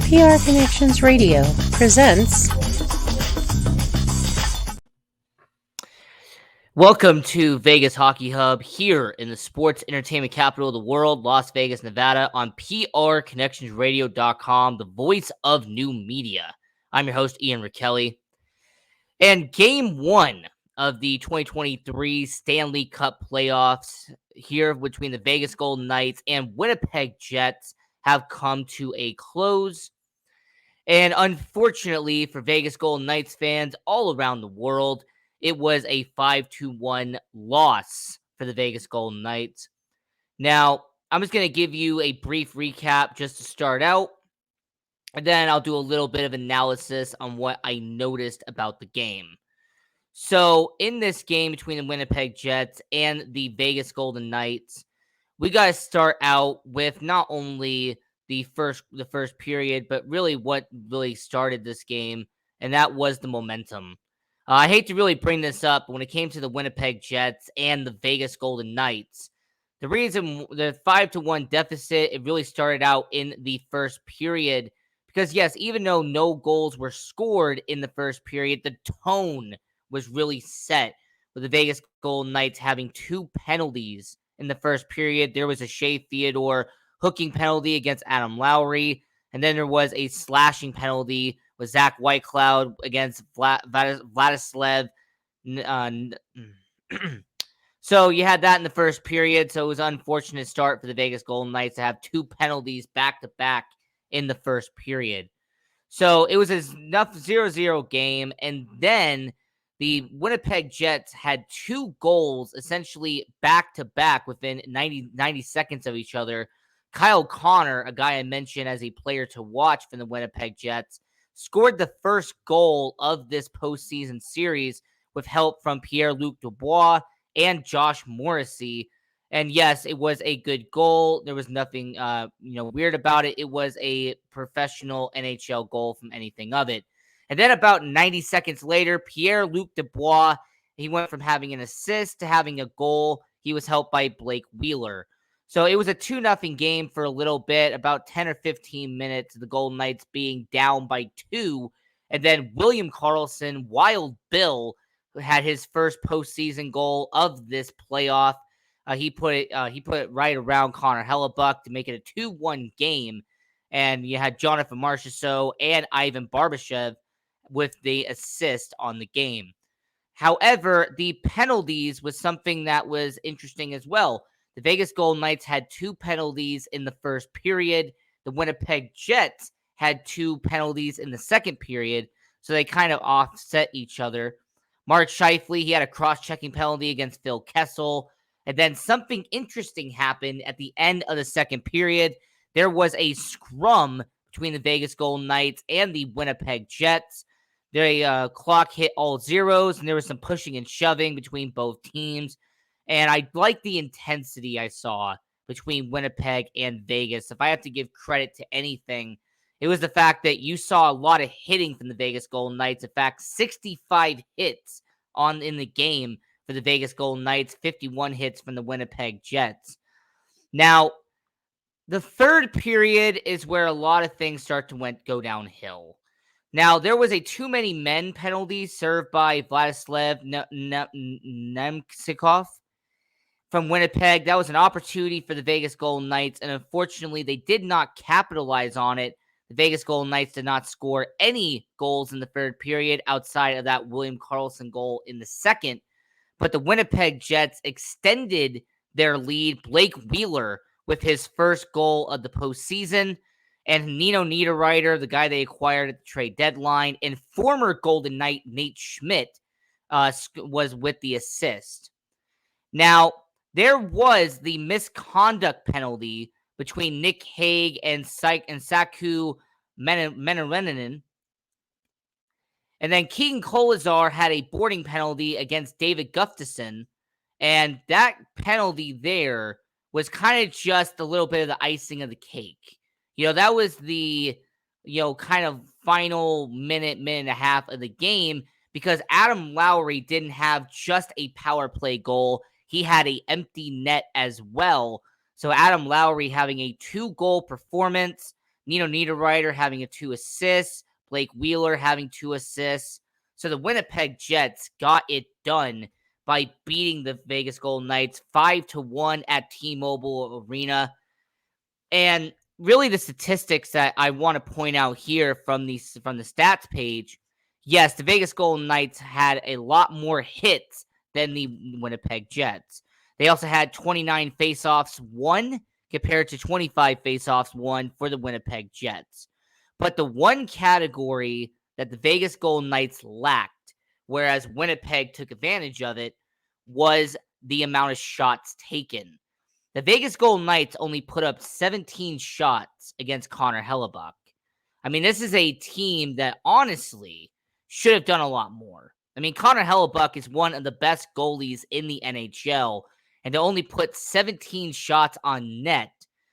PR Connections Radio presents. Welcome to Vegas Hockey Hub here in the sports entertainment capital of the world, Las Vegas, Nevada, on prconnectionsradio.com, the voice of new media. I'm your host, Ian Rachiele. And game one of the 2023 Stanley Cup playoffs here between the Vegas Golden Knights and Winnipeg Jets have come to a close. And unfortunately for Vegas Golden Knights fans all around the world, it was a 5-1 loss for the Vegas Golden Knights. Now, I'm just going to give you a brief recap just to start out, and then I'll do a little bit of analysis on what I noticed about the game. So, in this game between the Winnipeg Jets and the Vegas Golden Knights, we got to start out with not only the first period, but really what really started this game, and that was the momentum. I hate to really bring this up, but when it came to the Winnipeg Jets and the Vegas Golden Knights, the reason the 5-1 deficit, it really started out in the first period because, yes, even though no goals were scored in the first period, the tone was really set with the Vegas Golden Knights having two penalties in the first period. There was a Shea Theodore hooking penalty against Adam Lowry, and then there was a slashing penalty with Zach Whitecloud against Vladislav. So you had that in the first period. So it was an unfortunate start for the Vegas Golden Knights to have two penalties back-to-back in the first period. So it was enough 0-0 game. And then the Winnipeg Jets had two goals essentially back-to-back within 90 seconds of each other. Kyle Connor, a guy I mentioned as a player to watch from the Winnipeg Jets, scored the first goal of this postseason series with help from Pierre-Luc Dubois and Josh Morrissey. And yes, it was a good goal. There was nothing weird about it. It was a professional NHL goal from anything of it. And then about 90 seconds later, Pierre-Luc Dubois, he went from having an assist to having a goal. He was helped by Blake Wheeler. So it was a 2-0 game for a little bit, about 10 or 15 minutes, the Golden Knights being down by 2. And then William Karlsson, Wild Bill, had his first postseason goal of this playoff. He put it right around Connor Hellebuck to make it a 2-1 game. And you had Jonathan Marchessault and Ivan Barbashev with the assist on the game. However, the penalties was something that was interesting as well. The Vegas Golden Knights had two penalties in the first period. The Winnipeg Jets had two penalties in the second period, so they kind of offset each other. Mark Scheifele, he had a cross-checking penalty against Phil Kessel. And then something interesting happened at the end of the second period. There was a scrum between the Vegas Golden Knights and the Winnipeg Jets. The clock hit all zeros, and there was some pushing and shoving between both teams. And I like the intensity I saw between Winnipeg and Vegas. If I have to give credit to anything, it was the fact that you saw a lot of hitting from the Vegas Golden Knights. In fact, 65 hits in the game for the Vegas Golden Knights, 51 hits from the Winnipeg Jets. Now, the third period is where a lot of things start to go downhill. Now, there was a too many men penalty served by Vladislav Nemcikov from Winnipeg. That was an opportunity for the Vegas Golden Knights, and unfortunately, they did not capitalize on it. The Vegas Golden Knights did not score any goals in the third period outside of that William Karlsson goal in the second. But the Winnipeg Jets extended their lead. Blake Wheeler with his first goal of the postseason. And Nino Niederreiter, the guy they acquired at the trade deadline, and former Golden Knight Nate Schmidt was with the assist. Now, there was the misconduct penalty between Nick Hague and Saku Menereninen. And then Keegan Kolazar had a boarding penalty against David Gustafsson. And that penalty there was kind of just a little bit of the icing of the cake. That was the, kind of final minute and a half of the game because Adam Lowry didn't have just a power play goal. He had an empty net as well. So Adam Lowry having a 2-goal performance. Nino Niederreiter having 2 assists, Blake Wheeler having 2 assists. So the Winnipeg Jets got it done by beating the Vegas Golden Knights 5-1 at T-Mobile Arena. And really the statistics that I want to point out here from the stats page, yes, the Vegas Golden Knights had a lot more hits than the Winnipeg Jets. They also had 29 faceoffs won compared to 25 faceoffs won for the Winnipeg Jets. But the one category that the Vegas Golden Knights lacked, whereas Winnipeg took advantage of it, was the amount of shots taken. The Vegas Golden Knights only put up 17 shots against Connor Hellebuyck. I mean, this is a team that honestly should have done a lot more. I mean, Connor Hellebuyck is one of the best goalies in the NHL, and they only put 17 shots on net,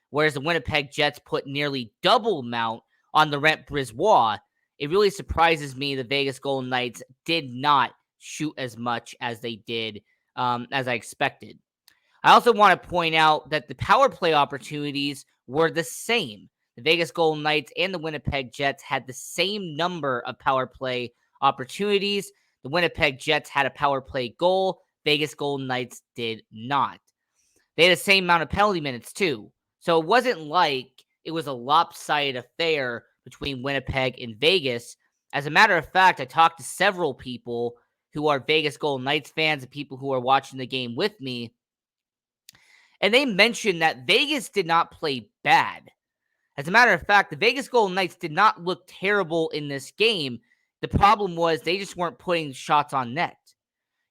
whereas the Winnipeg Jets put nearly double amount on Laurent Brisebois. It really surprises me the Vegas Golden Knights did not shoot as much as they did, as I expected. I also want to point out that the power play opportunities were the same. The Vegas Golden Knights and the Winnipeg Jets had the same number of power play opportunities. The Winnipeg Jets had a power play goal. Vegas Golden Knights did not. They had the same amount of penalty minutes too. So it wasn't like it was a lopsided affair between Winnipeg and Vegas. As a matter of fact, I talked to several people who are Vegas Golden Knights fans and people who are watching the game with me, and they mentioned that Vegas did not play bad. As a matter of fact, the Vegas Golden Knights did not look terrible in this game. The problem was they just weren't putting shots on net.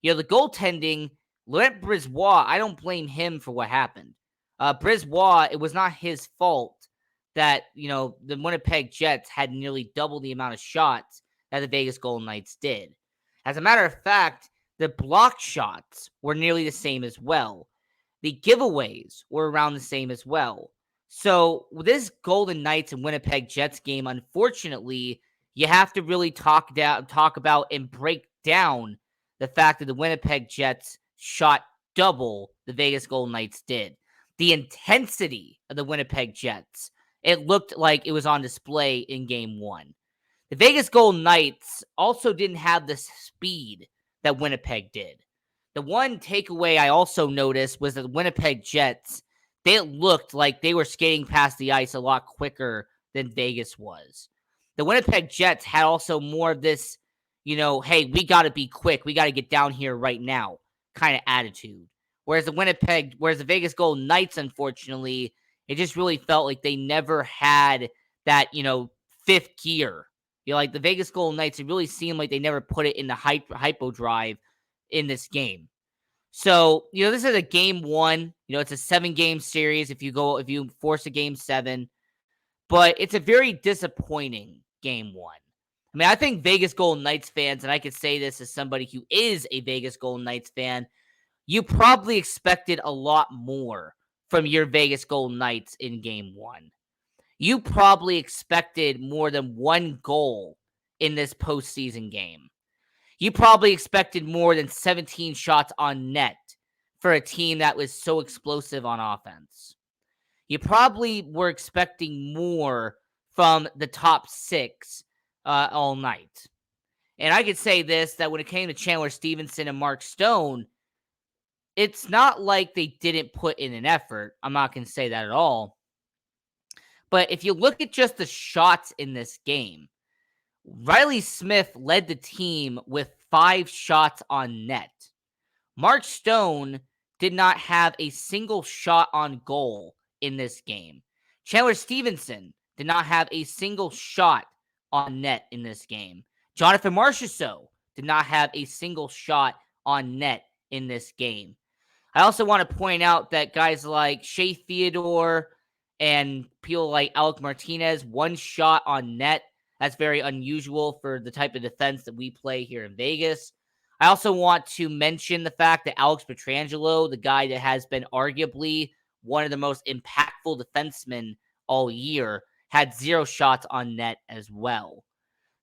You know, the goaltending, Laurent Brisebois, I don't blame him for what happened. Brisebois, it was not his fault that, you know, the Winnipeg Jets had nearly double the amount of shots that the Vegas Golden Knights did. As a matter of fact, the blocked shots were nearly the same as well. The giveaways were around the same as well. So with this Golden Knights and Winnipeg Jets game, unfortunately, you have to really talk about and break down the fact that the Winnipeg Jets shot double the Vegas Golden Knights did. The intensity of the Winnipeg Jets, it looked like it was on display in game 1. The Vegas Golden Knights also didn't have the speed that Winnipeg did. The one takeaway I also noticed was that the Winnipeg Jets, they looked like they were skating past the ice a lot quicker than Vegas was. The Winnipeg Jets had also more of this, you know, hey, we got to be quick. We got to get down here right now kind of attitude. Whereas the Vegas Golden Knights, unfortunately, it just really felt like they never had that, you know, fifth gear. You know, like the Vegas Golden Knights, it really seemed like they never put it in the hypodrive in this game. So, you know, this is a game 1. You know, it's a 7-game series if you force a game 7. But it's a very disappointing game 1. I mean, I think Vegas Golden Knights fans, and I could say this as somebody who is a Vegas Golden Knights fan, you probably expected a lot more from your Vegas Golden Knights in game 1. You probably expected more than 1 goal in this postseason game. You probably expected more than 17 shots on net for a team that was so explosive on offense. You probably were expecting more from the top 6 all night. And I could say this, that when it came to Chandler Stevenson and Mark Stone, it's not like they didn't put in an effort. I'm not going to say that at all. But if you look at just the shots in this game, Riley Smith led the team with 5 shots on net. Mark Stone did not have a single shot on goal in this game. Chandler Stevenson did not have a single shot on net in this game. Jonathan Marchessault did not have a single shot on net in this game. I also want to point out that guys like Shea Theodore and people like Alec Martinez, 1 shot on net. That's very unusual for the type of defense that we play here in Vegas. I also want to mention the fact that Alex Pietrangelo, the guy that has been arguably one of the most impactful defensemen all year, had 0 shots on net as well.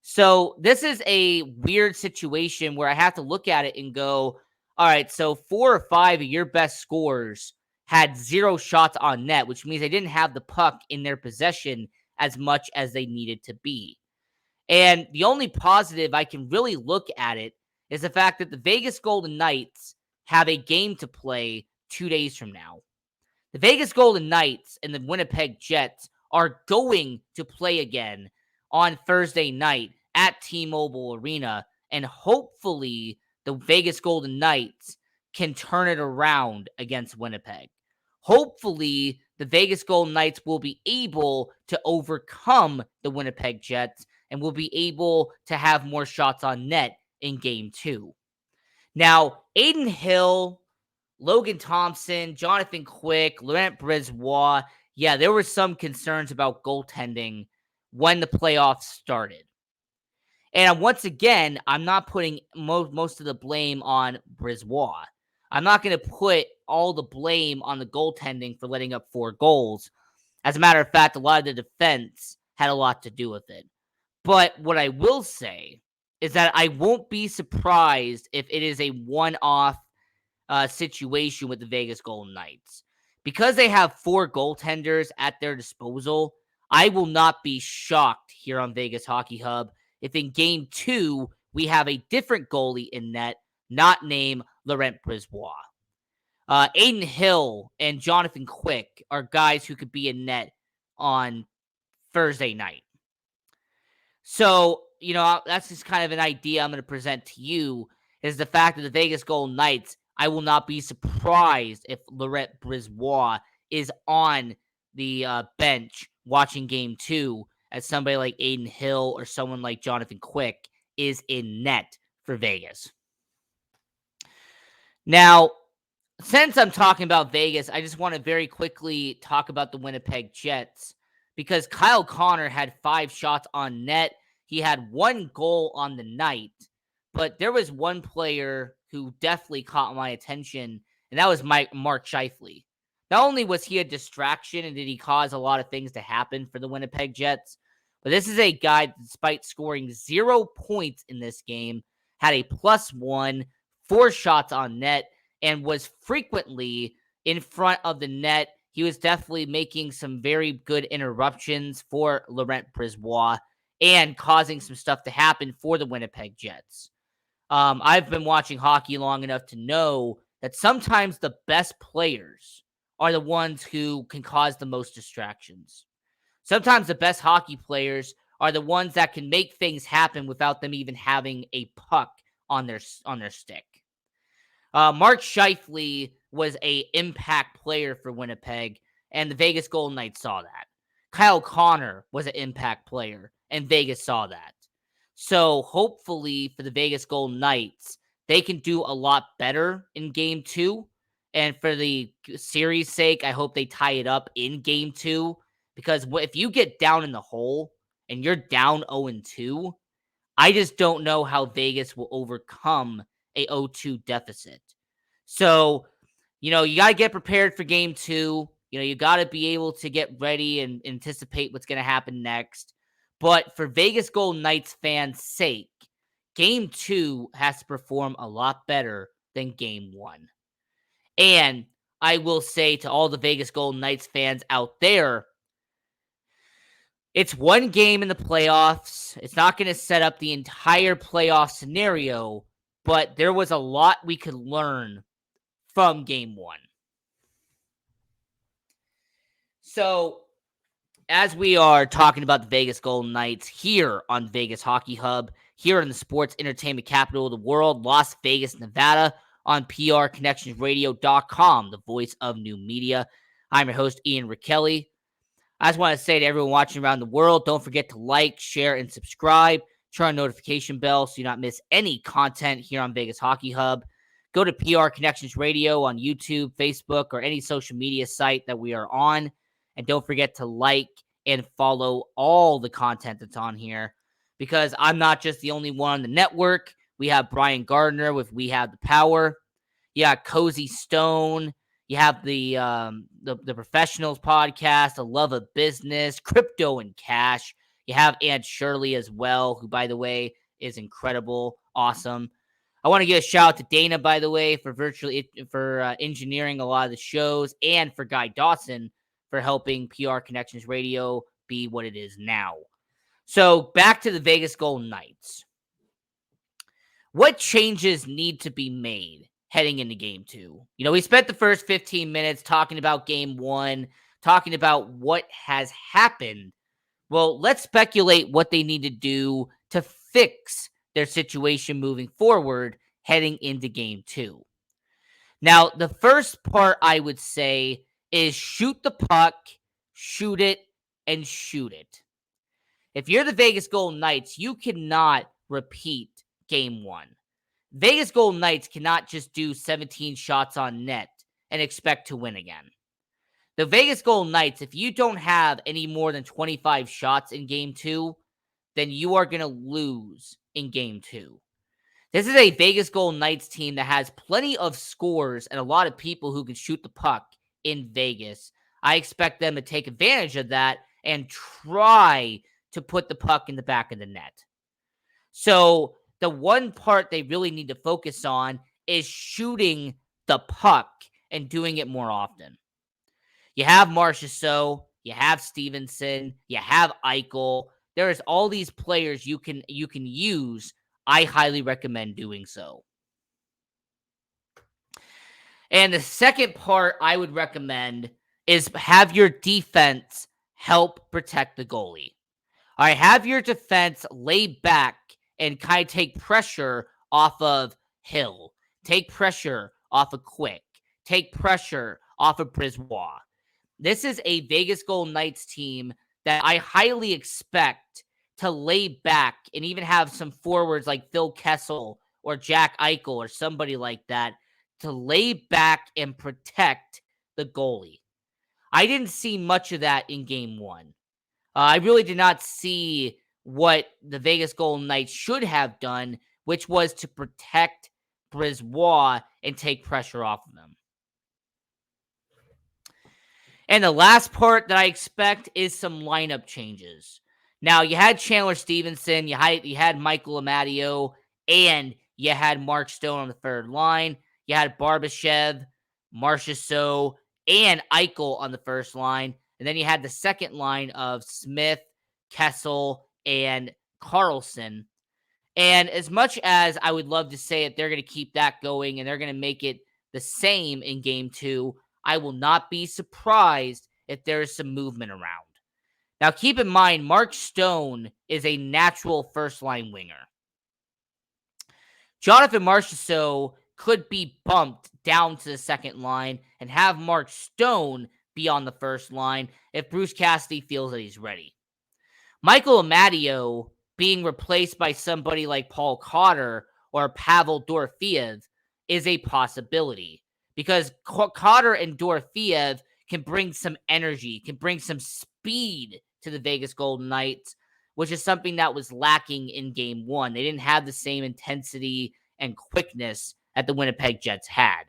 So this is a weird situation where I have to look at it and go, all right, so 4 or 5 of your best scorers had 0 shots on net, which means they didn't have the puck in their possession as much as they needed to be. And the only positive I can really look at it is the fact that the Vegas Golden Knights have a game to play 2 days from now. The Vegas Golden Knights and the Winnipeg Jets are going to play again on Thursday night at T-Mobile Arena, and hopefully the Vegas Golden Knights can turn it around against Winnipeg. Hopefully the Vegas Golden Knights will be able to overcome the Winnipeg Jets and will be able to have more shots on net in Game 2. Now, Adin Hill, Logan Thompson, Jonathan Quick, Laurent Brisebois, yeah, there were some concerns about goaltending when the playoffs started. And once again, I'm not putting most of the blame on Brisebois. I'm not going to put all the blame on the goaltending for letting up 4 goals. As a matter of fact, a lot of the defense had a lot to do with it. But what I will say is that I won't be surprised if it is a one-off situation with the Vegas Golden Knights. Because they have 4 goaltenders at their disposal, I will not be shocked here on Vegas Hockey Hub if in Game 2 we have a different goalie in net, not named Laurent Brisebois. Adin Hill and Jonathan Quick are guys who could be in net on Thursday night. So, that's just kind of an idea I'm going to present to you, is the fact that the Vegas Golden Knights, I will not be surprised if Laurent Brisebois is on the bench watching Game 2 as somebody like Adin Hill or someone like Jonathan Quick is in net for Vegas. Now, since I'm talking about Vegas, I just want to very quickly talk about the Winnipeg Jets, because Kyle Connor had 5 shots on net. He had 1 goal on the night, but there was one player who definitely caught my attention, and that was Mark Scheifele. Not only was he a distraction and did he cause a lot of things to happen for the Winnipeg Jets, but this is a guy that, despite scoring 0 points in this game, had a +1, 4 shots on net, and was frequently in front of the net. He was definitely making some very good interruptions for Laurent Brisebois and causing some stuff to happen for the Winnipeg Jets. I've been watching hockey long enough to know that sometimes the best players are the ones who can cause the most distractions. Sometimes the best hockey players are the ones that can make things happen without them even having a puck on their stick. Mark Scheifele was an impact player for Winnipeg, and the Vegas Golden Knights saw that. Kyle Connor was an impact player, and Vegas saw that. So hopefully for the Vegas Golden Knights, they can do a lot better in Game 2. And for the series' sake, I hope they tie it up in Game 2. Because if you get down in the hole and you're down 0-2, I just don't know how Vegas will overcome a 0-2 deficit. So, you got to get prepared for Game 2. You got to be able to get ready and anticipate what's going to happen next. But for Vegas Golden Knights fans' sake, Game 2 has to perform a lot better than Game 1. And I will say to all the Vegas Golden Knights fans out there, it's one game in the playoffs. It's not going to set up the entire playoff scenario, but there was a lot we could learn from Game 1. So, as we are talking about the Vegas Golden Knights here on Vegas Hockey Hub, here in the sports entertainment capital of the world, Las Vegas, Nevada, on prconnectionsradio.com, the voice of new media. I'm your host, Ian Rachiele. I just want to say to everyone watching around the world, don't forget to like, share, and subscribe. Turn on notification bell so you not miss any content here on Vegas Hockey Hub. Go to PR Connections Radio on YouTube, Facebook, or any social media site that we are on. And don't forget to like and follow all the content that's on here, because I'm not just the only one on the network. We have Brian Gardner with We Have the Power. You got Cozy Stone. You have the Professionals podcast, The Love of Business, Crypto and Cash. You have Aunt Shirley as well, who, by the way, is incredible, awesome. I want to give a shout out to Dana, by the way, for engineering a lot of the shows, and for Guy Dawson for helping PR Connections Radio be what it is now. So back to the Vegas Golden Knights. What changes need to be made heading into game 2? We spent the first 15 minutes talking about game 1, talking about what has happened. Well, let's speculate what they need to do to fix their situation moving forward heading into game 2. Now, the first part I would say is shoot the puck, shoot it, and shoot it. If you're the Vegas Golden Knights, you cannot repeat game 1. Vegas Golden Knights cannot just do 17 shots on net and expect to win again. The Vegas Golden Knights, if you don't have any more than 25 shots in game 2, then you are going to lose in game 2. This is a Vegas Golden Knights team that has plenty of scores and a lot of people who can shoot the puck in Vegas. I expect them to take advantage of that and try to put the puck in the back of the net. So the one part they really need to focus on is shooting the puck and doing it more often. You have Marchessault, you have Stevenson, you have Eichel. There's all these players you can use. I highly recommend doing so. And the second part I would recommend is have your defense help protect the goalie. All right, have your defense lay back and kind of take pressure off of Hill. Take pressure off of Quick. Take pressure off of Brisebois. This is a Vegas Golden Knights team that I highly expect to lay back and even have some forwards like Phil Kessel or Jack Eichel or somebody like that to lay back and protect the goalie. I didn't see much of that in game 1. I really did not see what the Vegas Golden Knights should have done, which was to protect Brisebois and take pressure off of him. And the last part that I expect is some lineup changes. Now, you had Chandler Stevenson, you had Michael Amadio, and you had Mark Stone on the third line. You had Barbashev, Marchessault, and Eichel on the first line. And then you had the second line of Smith, Kessel, and Carlson. And as much as I would love to say that they're going to keep that going and they're going to make it the same in game 2, I will not be surprised if there is some movement around. Now, keep in mind, Mark Stone is a natural first-line winger. Jonathan Marchessault could be bumped down to the second line and have Mark Stone be on the first line if Bruce Cassidy feels that he's ready. Michael Amadio being replaced by somebody like Paul Cotter or Pavel Dorofeev is a possibility because Cotter and Dorofeev can bring some energy, can bring some speed to the Vegas Golden Knights, which is something that was lacking in game 1. They didn't have the same intensity and quickness that the Winnipeg Jets had.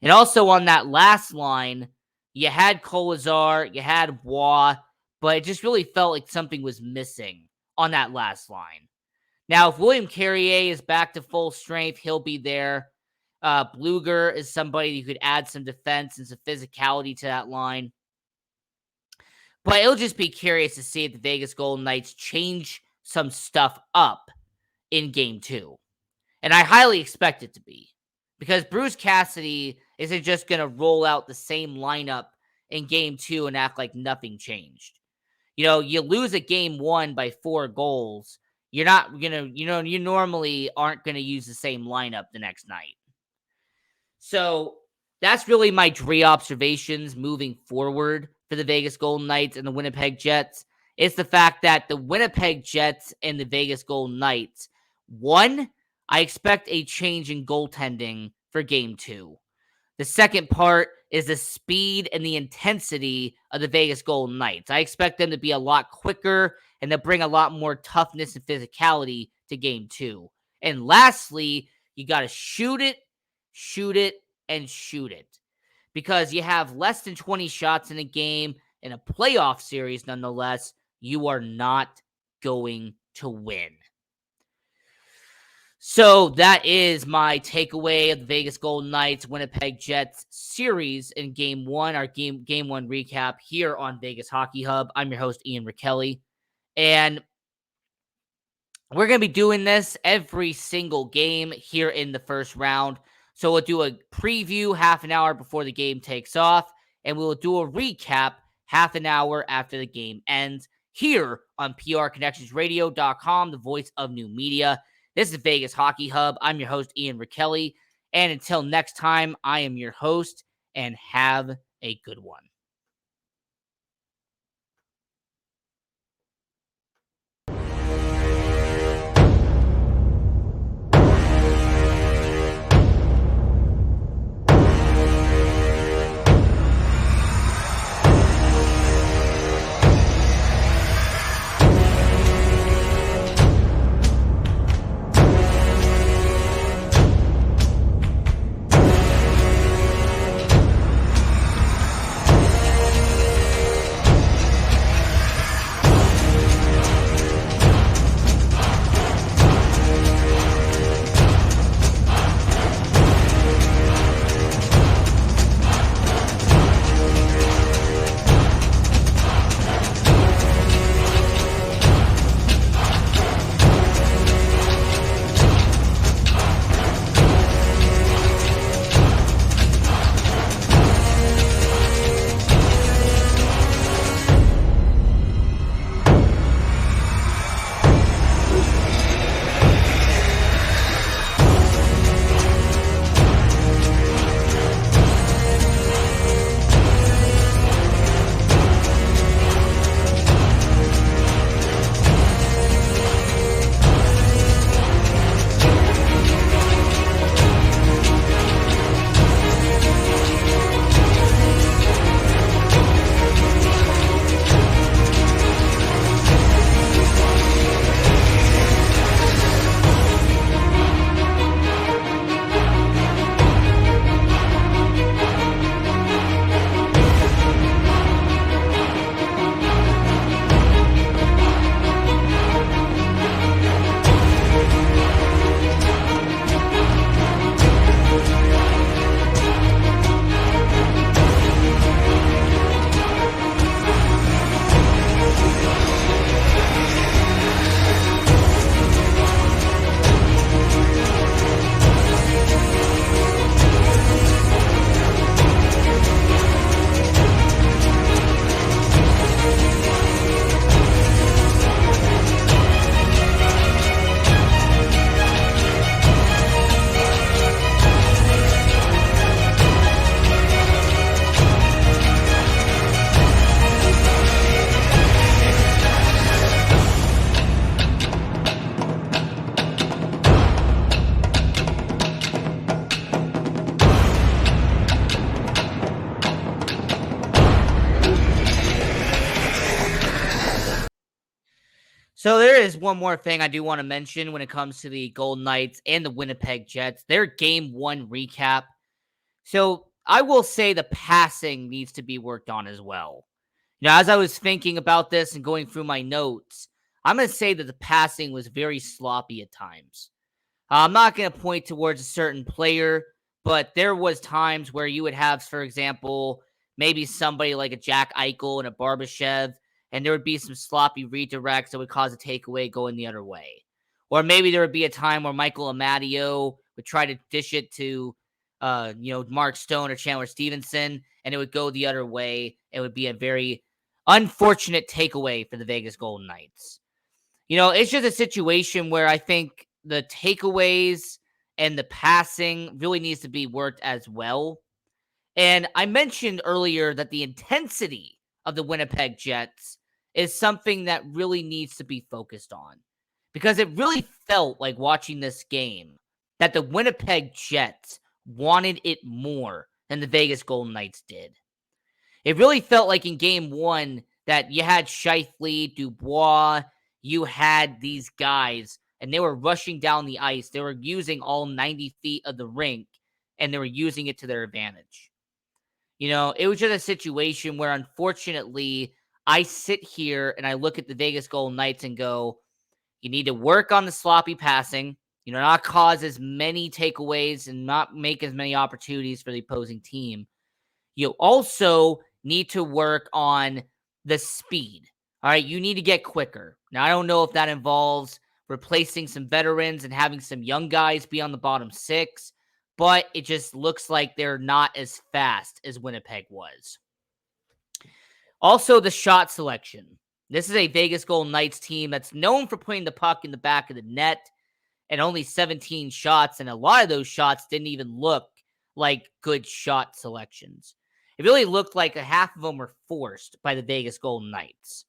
And also on that last line, you had Kolazar, you had Bois, but it just really felt like something was missing on that last line. Now, if William Carrier is back to full strength, he'll be there. Bluger is somebody who could add some defense and some physicality to that line. But it'll just be curious to see if the Vegas Golden Knights change some stuff up in game 2. And I highly expect it to be. Because Bruce Cassidy isn't just going to roll out the same lineup in game 2 and act like nothing changed. You lose a game 1 by 4 goals. You're not going to, you normally aren't going to use the same lineup the next night. So that's really my 3 observations moving forward for the Vegas Golden Knights and the Winnipeg Jets. It's the fact that the Winnipeg Jets and the Vegas Golden Knights, one, I expect a change in goaltending for game 2. The second part is the speed and the intensity of the Vegas Golden Knights. I expect them to be a lot quicker and to bring a lot more toughness and physicality to game 2. And lastly, you got to shoot it, and shoot it. Because you have less than 20 shots in a game, in a playoff series nonetheless, you are not going to win. So that is my takeaway of the Vegas Golden Knights Winnipeg Jets series in game one, our game one recap here on Vegas Hockey Hub. I'm your host, Ian Rachiele, and we're going to be doing this every single game here in the first round. So we'll do a preview half an hour before the game takes off, and we'll do a recap half an hour after the game ends here on PRConnectionsRadio.com, the voice of new media. This is Vegas Hockey Hub. I'm your host, Ian Rachiele. And until next time, I am your host, and have a good one. So there is one more thing I do want to mention when it comes to the Golden Knights and the Winnipeg Jets. Their game one recap. So I will say the passing needs to be worked on as well. Now, as I was thinking about this and going through my notes, I'm going to say that the passing was very sloppy at times. I'm not going to point towards a certain player, but there was times where you would have, for example, maybe somebody like a Jack Eichel and a Barbashev, and there would be some sloppy redirects that would cause a takeaway going the other way. Or maybe there would be a time where Michael Amadio would try to dish it to, Mark Stone or Chandler Stevenson, and it would go the other way. It would be a very unfortunate takeaway for the Vegas Golden Knights. It's just a situation where I think the takeaways and the passing really needs to be worked as well. And I mentioned earlier that the intensity of the Winnipeg Jets is something that really needs to be focused on, because it really felt like watching this game that the Winnipeg Jets wanted it more than the Vegas Golden Knights did. It really felt like in game one that you had Scheifele, Dubois, you had these guys, and they were rushing down the ice. They were using all 90 feet of the rink, and they were using it to their advantage. It was just a situation where, unfortunately, I sit here and I look at the Vegas Golden Knights and go, you need to work on the sloppy passing. not cause as many takeaways and not make as many opportunities for the opposing team. You also need to work on the speed. All right, you need to get quicker. Now, I don't know if that involves replacing some veterans and having some young guys be on the bottom six, but it just looks like they're not as fast as Winnipeg was. Also, the shot selection. This is a Vegas Golden Knights team that's known for putting the puck in the back of the net, and only 17 shots, and a lot of those shots didn't even look like good shot selections. It really looked like a half of them were forced by the Vegas Golden Knights.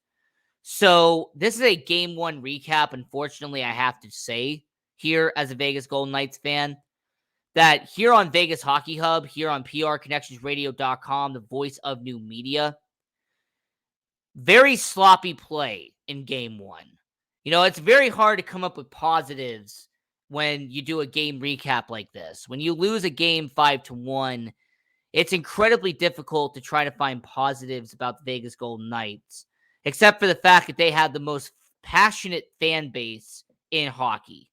So this is a game one recap. Unfortunately, I have to say here as a Vegas Golden Knights fan that here on Vegas Hockey Hub, here on PRConnectionsRadio.com, the voice of new media, very sloppy play in game one. It's very hard to come up with positives when you do a game recap like this. When you lose a game 5-1, it's incredibly difficult to try to find positives about the Vegas Golden Knights, except for the fact that they have the most passionate fan base in hockey.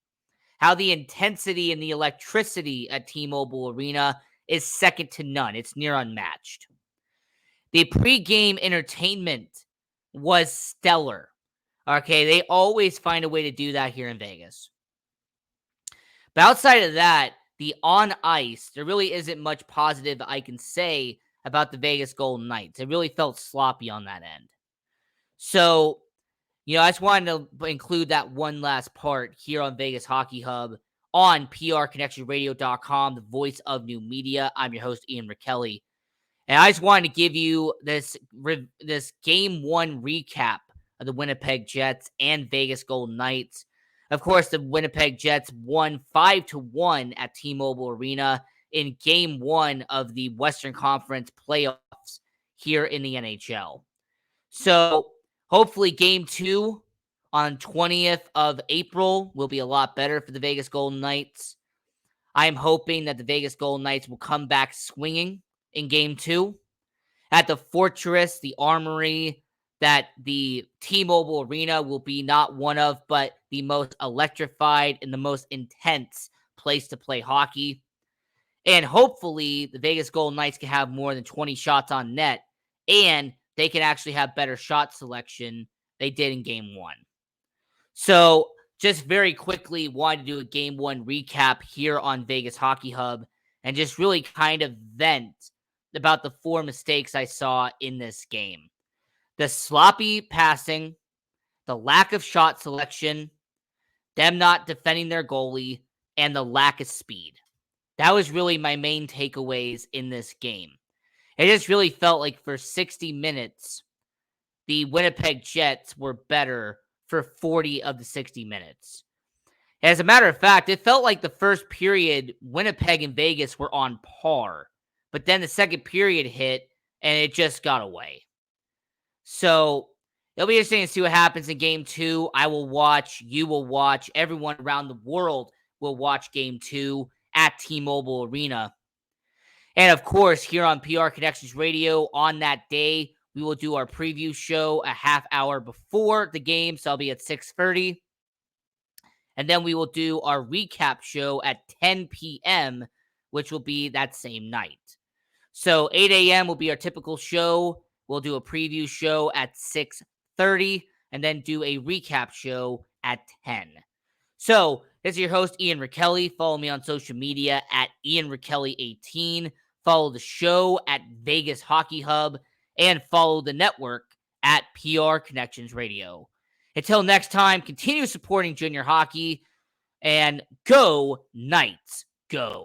How the intensity and the electricity at T-Mobile Arena is second to none. It's near unmatched. The pregame entertainment was stellar. Okay, they always find a way to do that here in Vegas. But outside of that, the on ice, there really isn't much positive I can say about the Vegas Golden Knights. It really felt sloppy on that end. So, I just wanted to include that one last part here on Vegas Hockey Hub on PRConnectionRadio.com, the voice of new media. I'm your host, Ian Rachiele. And I just wanted to give you this game one recap of the Winnipeg Jets and Vegas Golden Knights. Of course, the Winnipeg Jets won 5-1 at T-Mobile Arena in game one of the Western Conference playoffs here in the NHL. So hopefully game two on 20th of April will be a lot better for the Vegas Golden Knights. I'm hoping that the Vegas Golden Knights will come back swinging in game two at the Fortress, the Armory, that the T-Mobile Arena will be not one of, but the most electrified and the most intense place to play hockey. And hopefully the Vegas Golden Knights can have more than 20 shots on net, and they can actually have better shot selection they did in game one. So just very quickly, wanted to do a game one recap here on Vegas Hockey Hub and just really kind of vent about the four mistakes I saw in this game. The sloppy passing, the lack of shot selection, them not defending their goalie, and the lack of speed. That was really my main takeaways in this game. It just really felt like for 60 minutes, the Winnipeg Jets were better for 40 of the 60 minutes. As a matter of fact, it felt like the first period, Winnipeg and Vegas were on par. But then the second period hit, and it just got away. So it'll be interesting to see what happens in game two. I will watch. You will watch. Everyone around the world will watch game two at T-Mobile Arena. And of course, here on PR Connections Radio on that day, we will do our preview show a half hour before the game. So I'll be at 6:30. And then we will do our recap show at 10 p.m., which will be that same night. So 8 a.m. will be our typical show. We'll do a preview show at 6:30 and then do a recap show at 10. So this is your host, Ian Rachiele. Follow me on social media at IanRachiele18. Follow the show at Vegas Hockey Hub and follow the network at PR Connections Radio. Until next time, continue supporting junior hockey and go Knights, go.